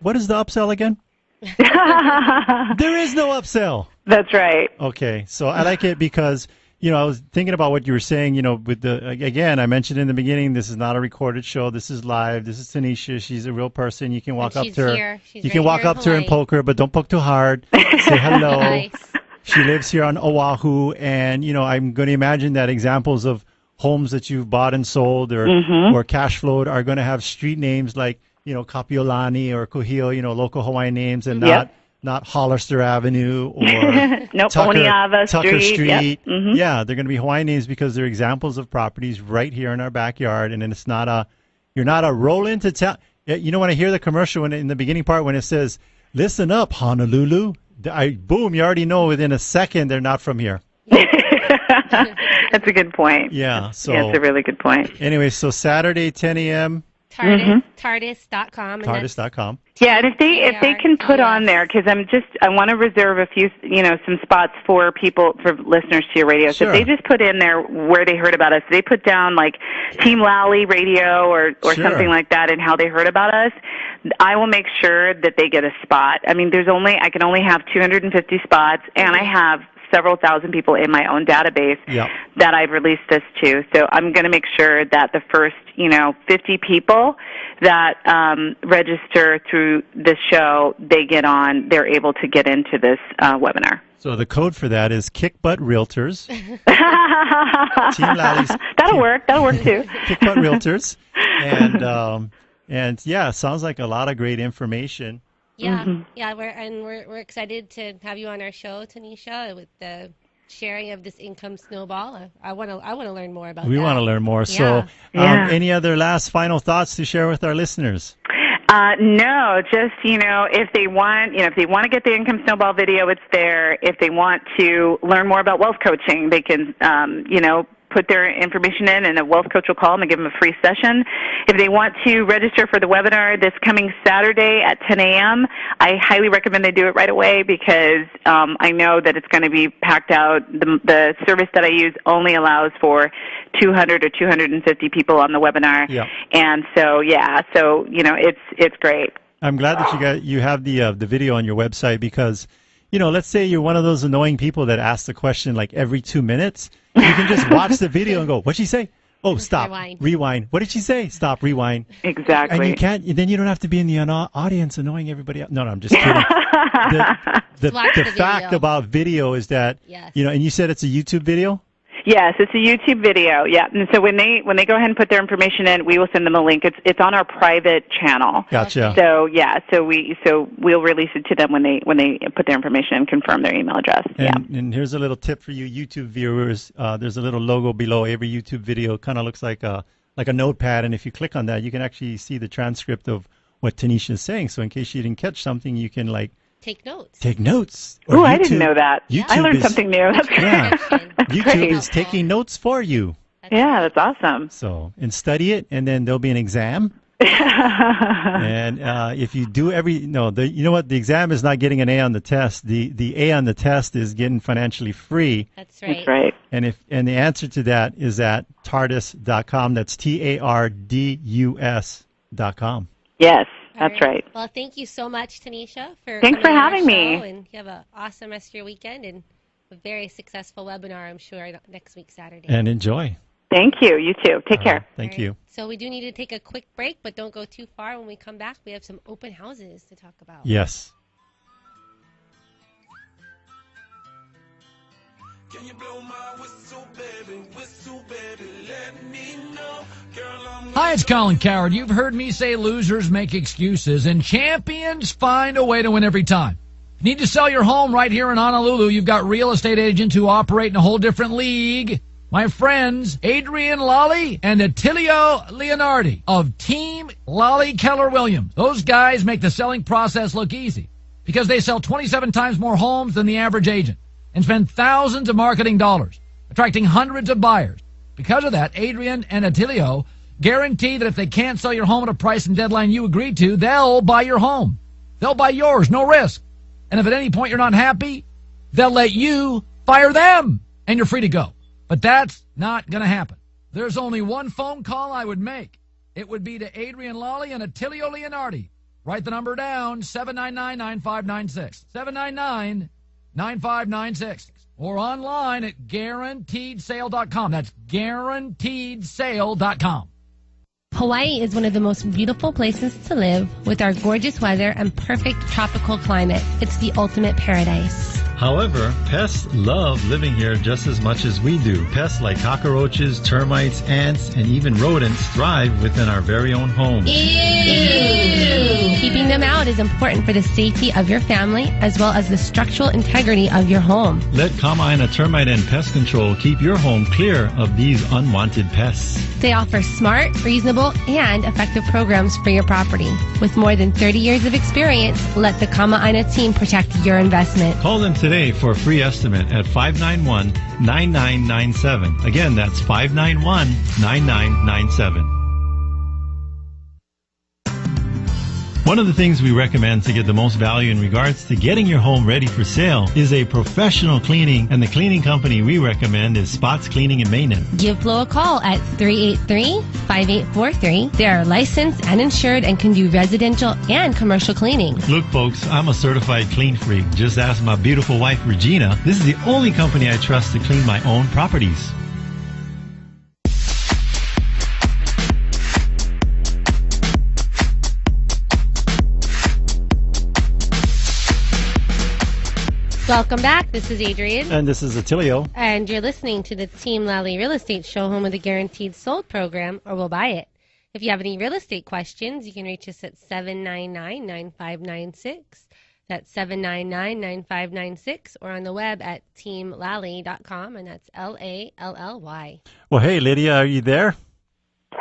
what is the upsell again? There is no upsell. That's right. Okay, so I like it because, you know, I was thinking about what you were saying, you know, with again, I mentioned in the beginning, this is not a recorded show. This is live. This is Tanisha. She's a real person. You can walk up to her. You can walk up to her and poke her, but don't poke too hard. Say hello. Nice. She lives here on Oahu, and, you know, I'm going to imagine that examples of homes that you've bought and sold or cash flowed are going to have street names like, you know, Kapiolani or Kuhio, you know, local Hawaiian names, and not Hollister Avenue or Tucker Street. Yep. Yeah, they're going to be Hawaiian names because they're examples of properties right here in our backyard, and then you're not a roll into town. You know, when I hear the commercial in the beginning part when it says, "Listen up, Honolulu," boom, you already know within a second they're not from here. That's a good point. Yeah, so it's a really good point. Anyway, so Saturday, 10 a.m. Tardus.com. Tardus.com. Yeah, and if they can put on there, because I want to reserve a few, you know, some spots for listeners to your radio. So if they just put in there where they heard about us, they put down like Team Lally Radio or something like that, and how they heard about us, I will make sure that they get a spot. I mean, I can only have 250 spots, and I have several thousand people in my own database that I've released this to. So I'm going to make sure that the first, you know, 50 people that register through this show, they're able to get into this webinar. So the code for that is Kick Butt Realtors. Team Lally's. That'll work too. Kick Butt Realtors. And yeah, sounds like a lot of great information. Yeah, we're excited to have you on our show, Tanisha, with the sharing of this Income Snowball. I want to learn more about that. We want to learn more. So, any other last final thoughts to share with our listeners? No, just, you know, if they want to get the Income Snowball video, it's there. If they want to learn more about wealth coaching, they can, you know, put their information in, and a wealth coach will call them and give them a free session. If they want to register for the webinar this coming Saturday at 10 a.m., I highly recommend they do it right away because I know that it's going to be packed out. The service that I use only allows for 200 or 250 people on the webinar. Yeah. And so, you know, it's great. I'm glad that you have the video on your website because, you know, let's say you're one of those annoying people that asks the question like every 2 minutes. You can just watch the video and go, what'd she say? Oh, stop. Rewind. What did she say? Stop. Rewind. Exactly. And then you don't have to be in the audience annoying everybody else. No, I'm just kidding. The fact about video is that, you know, and you said it's a YouTube video? Yes, it's a YouTube video. Yeah, and so when they go ahead and put their information in, we will send them a link. It's on our private channel. Gotcha. So we'll release it to them when they put their information and confirm their email address. And here's a little tip for you YouTube viewers. There's a little logo below every YouTube video. Kind of looks like a notepad, and if you click on that, you can actually see the transcript of what Tanisha is saying. So in case you didn't catch something, you can take notes. Take notes. Oh, I didn't know that. I learned something new. That's great. Yeah, That's YouTube great. is taking notes for you. That's awesome. So, and study it, and then there'll be an exam. And if you do you know what? The exam is not getting an A on the test. The A on the test is getting financially free. That's right. That's right. And the answer to that is at tardus.com. That's TARDUS.com. Yes. That's right. Well, thank you so much, Tanisha, for Thanks for coming on having our me. show, and you have an awesome rest of your weekend and a very successful webinar, I'm sure, next week, Saturday. And enjoy. Thank you. You too. Take care. Thank you. So we do need to take a quick break, but don't go too far. When we come back, we have some open houses to talk about. Yes. Can you blow my whistle, baby, let me know. Girl, Hi, it's Colin Coward. You've heard me say losers make excuses and champions find a way to win every time. Need to sell your home right here in Honolulu? You've got real estate agents who operate in a whole different league. My friends, ADRIENNE LALLY and Attilio Leonardi of Team Lally Keller Williams. Those guys make the selling process look easy because they sell 27 times more homes than the average agent and spend thousands of marketing dollars, attracting hundreds of buyers. Because of that, ADRIENNE and Attilio guarantee that if they can't sell your home at a price and deadline you agreed to, they'll buy your home. They'll buy yours, no risk. And if at any point you're not happy, they'll let you fire them, and you're free to go. But that's not going to happen. There's only one phone call I would make. It would be to ADRIENNE LALLY and Attilio Leonardi. Write the number down, 799-9596. 799-9596. Or online at guaranteedsale.com. That's guaranteedsale.com. Hawaii is one of the most beautiful places to live with our gorgeous weather and perfect tropical climate. It's the ultimate paradise. However, pests love living here just as much as we do. Pests like cockroaches, termites, ants, and even rodents thrive within our very own homes. Ew. Keeping them out is important for the safety of your family as well as the structural integrity of your home. Let Kama'aina Termite and Pest Control keep your home clear of these unwanted pests. They offer smart, reasonable, and effective programs for your property. With more than 30 years of experience, let the Kama'aina team protect your investment. Call them today for a free estimate at 591-9997. Again, that's 591-9997. One of the things we recommend to get the most value in regards to getting your home ready for sale is a professional cleaning, and the cleaning company we recommend is Spots Cleaning and Maintenance. Give Flo a call at 383-5843. They are licensed and insured and can do residential and commercial cleaning. Look, folks, I'm a certified clean freak. Just ask my beautiful wife, Regina. This is the only company I trust to clean my own properties. Welcome back. This is Adrienne. And this is Attilio. And you're listening to the Team Lally Real Estate Show, home of the Guaranteed Sold program, or we'll buy it. If you have any real estate questions, you can reach us at 799-9596. That's 799-9596, or on the web at teamlally.com, and that's Lally. Well, hey, Lydia, are you there?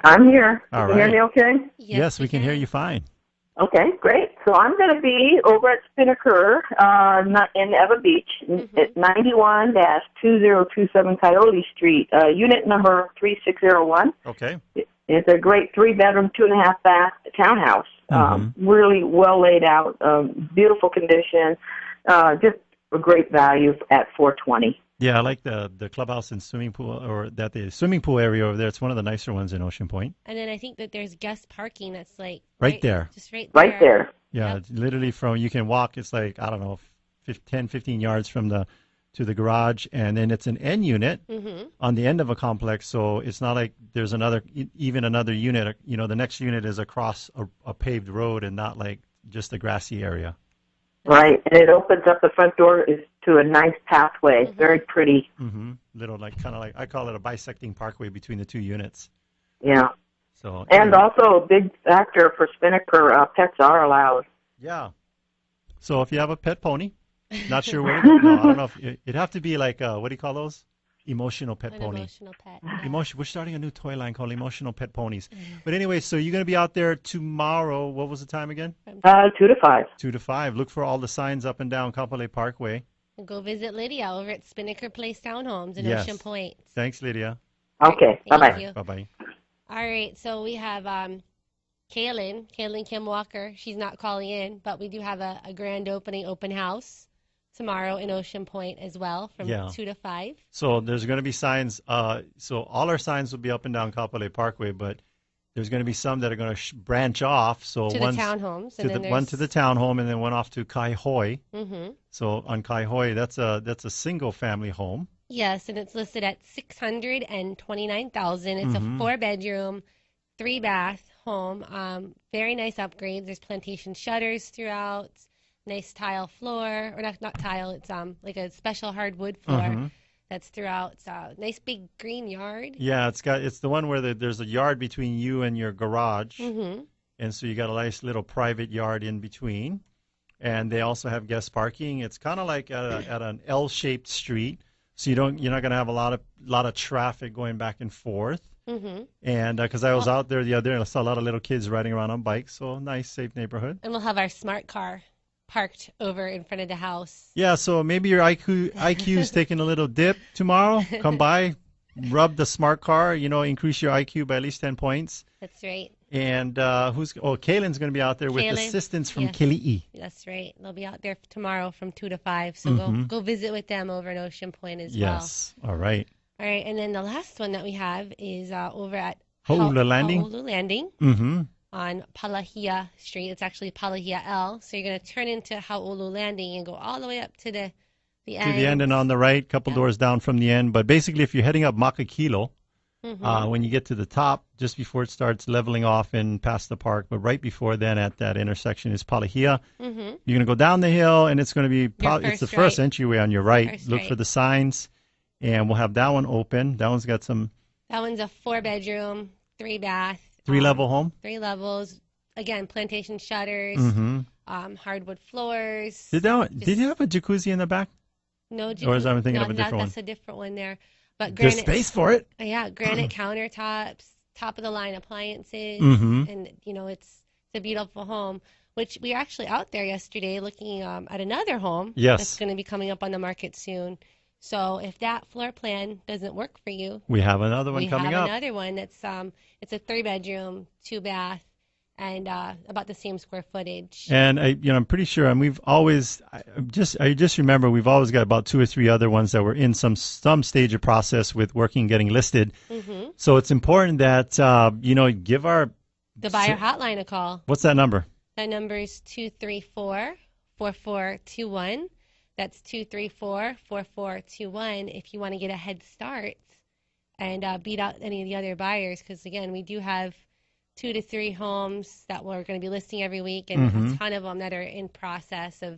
I'm here. All Can you hear me okay? Yes, we can hear you fine. Okay, great. So I'm going to be over at Spinnaker, not in Eva Beach, at 91-2027 Coyote Street, unit number 3601. Okay. It's a great 3-bedroom, 2.5-bath townhouse. Really well laid out, beautiful condition, just a great value at $420. Yeah, I like the clubhouse and swimming pool, or that the swimming pool area over there. It's one of the nicer ones in Ocean Point. And then I think that there's guest parking that's like right there. Just right there. Right there. Yeah, Yep. literally you can walk, it's like, I don't know, 10, 15 yards to the garage, and then it's an end unit on the end of a complex, so it's not like there's another unit, the next unit is across a paved road and not like just a grassy area. Right, and it opens up, the front door is to a nice pathway. It's very pretty. Little, kind of like, I call it a bisecting parkway between the two units. Yeah. So. And also a big factor for Spinnaker, pets are allowed. Yeah. So if you have a pet pony, not sure where to go. No, I don't know if it'd have to be like, what do you call those? Emotional pet pony. Emotional pet. We're starting a new toy line called Emotional Pet Ponies. But anyway, so you're going to be out there tomorrow. What was the time again? 2 to 5. 2 to 5. Look for all the signs up and down Kapolei Parkway. And go visit Lydia over at Spinnaker Place Townhomes in Ocean Point. Thanks, Lydia. Okay. Bye-bye. Bye-bye. All right, so we have Kaylin Kim Walker. She's not calling in, but we do have a grand open house tomorrow in Ocean Point as well from 2 to 5. So there's going to be signs. So all our signs will be up and down Kapolei Parkway, but there's going to be some that are going to branch off. So to the townhomes. One to the townhome, and then one off to Kai Hoi. So on Kai Hoi, that's a single family home. Yes, and it's listed at $629,000. It's a 4-bedroom, 3-bath home. Very nice upgrades. There's plantation shutters throughout. Nice tile floor, or not tile. It's like a special hardwood floor that's throughout. Nice big green yard. Yeah, it's the one where there's a yard between you and your garage, and so you got a nice little private yard in between. And they also have guest parking. It's kind of like at an L-shaped street. So you're not going to have a lot of traffic going back and forth. And because I was out there the other day and I saw a lot of little kids riding around on bikes, so nice, safe neighborhood. And we'll have our smart car parked over in front of the house. Yeah, so maybe your IQ is taking a little dip tomorrow. Come by, rub the smart car. Increase your IQ by at least 10 points. That's right. And Kaylin's going to be out there with assistance from Kili'i. That's right. They'll be out there tomorrow from 2 to 5. So go visit with them over in Ocean Point as well. Yes. All right. All right. And then the last one that we have is over at Ha'ula Landing. Ha'ula Landing on Palahia Street. It's actually Palahia L. So you're going to turn into Ha'ula Landing and go all the way up to the end. To the end and on the right, couple doors down from the end. But basically, if you're heading up Makakilo, when you get to the top, just before it starts leveling off and past the park, but right before then at that intersection is Palahia. You're going to go down the hill, and it's going to be it's the first entryway on your right. Look for the signs, and we'll have that one open. That one's got some. That one's a 4-bedroom, 3-bath. 3-level home. 3 levels. Again, plantation shutters, hardwood floors. Did you have a jacuzzi in the back? No jacuzzi. Or is I thinking of a different one? That's a different one there. But there's space for it. Yeah, granite countertops, top of the line appliances, and it's a beautiful home. Which we were actually out there yesterday looking at another home that's going to be coming up on the market soon. So if that floor plan doesn't work for you, we have another one coming up. We have another one that's it's a 3-bedroom, 2-bath, and about the same square footage. And I'm pretty sure, and we've always, I just remember we've always got about 2 or 3 other ones that were in some stage of process with working, getting listed. So it's important that give the buyer hotline a call. What's that number? That number is 234-4421. That's 234-4421 if you want to get a head start and beat out any of the other buyers. Because again, we do have 2 to 3 homes that we're going to be listing every week, and a ton of them that are in process of,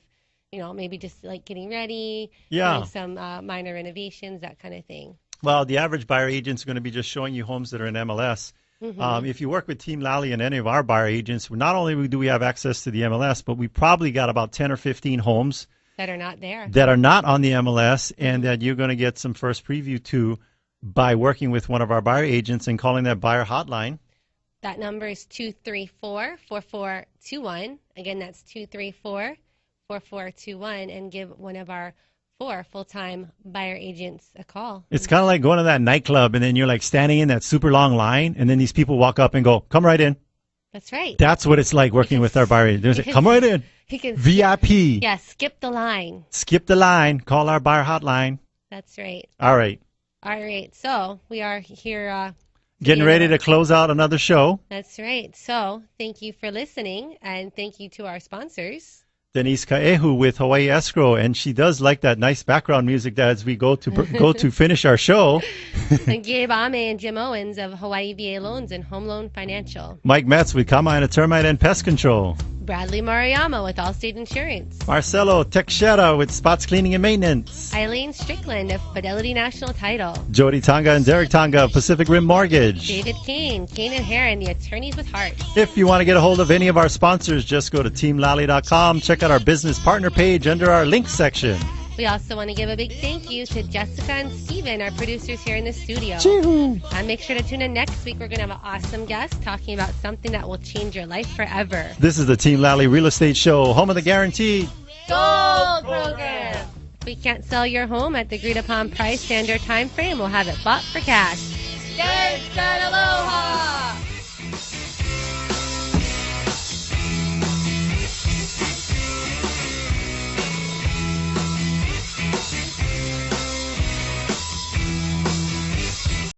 maybe just like getting ready, doing some minor renovations, that kind of thing. Well, the average buyer agent's going to be just showing you homes that are in MLS. If you work with Team Lally and any of our buyer agents, not only do we have access to the MLS, but we probably got about 10 or 15 homes that are not there, that are not on the MLS, and that you're going to get some first preview to by working with one of our buyer agents and calling that buyer hotline. That number is 234-4421. Again, that's 234-4421, and give one of our 4 full-time buyer agents a call. It's kind of like going to that nightclub, and then you're like standing in that super long line, and then these people walk up and go, "Come right in." That's right. That's what it's like working with our buyer agents. Come right in. VIP. Skip the line. Skip the line. Call our buyer hotline. That's right. All right. So we are here. Getting ready to close out another show. That's right. So thank you for listening, and thank you to our sponsors. Denise Kaehu with Hawaii Escrow, and she does like that nice background music that as we go to finish our show. And Gabe Ame and Jim Owens of Hawaii VA Loans and Home Loan Financial. Mike Metz with Kama'aina Termite and Pest Control. Bradley Maruyama with Allstate Insurance. Marcelo Teixeira with Spots Cleaning and Maintenance. Eileen Strickland of Fidelity National Title. Jody Tonga and Derek Tonga of Pacific Rim Mortgage. David Kane and Heron, the attorneys with heart. If you want to get a hold of any of our sponsors, just go to teamlally.com. Check out our business partner page under our links section. We also want to give a big thank you to Jessica and Steven, our producers here in the studio. And make sure to tune in next week. We're going to have an awesome guest talking about something that will change your life forever. This is the Team Lally Real Estate Show, home of the guaranteed Gold Program. If we can't sell your home at the agreed upon price and or time frame, we'll have it bought for cash. Thanks and aloha!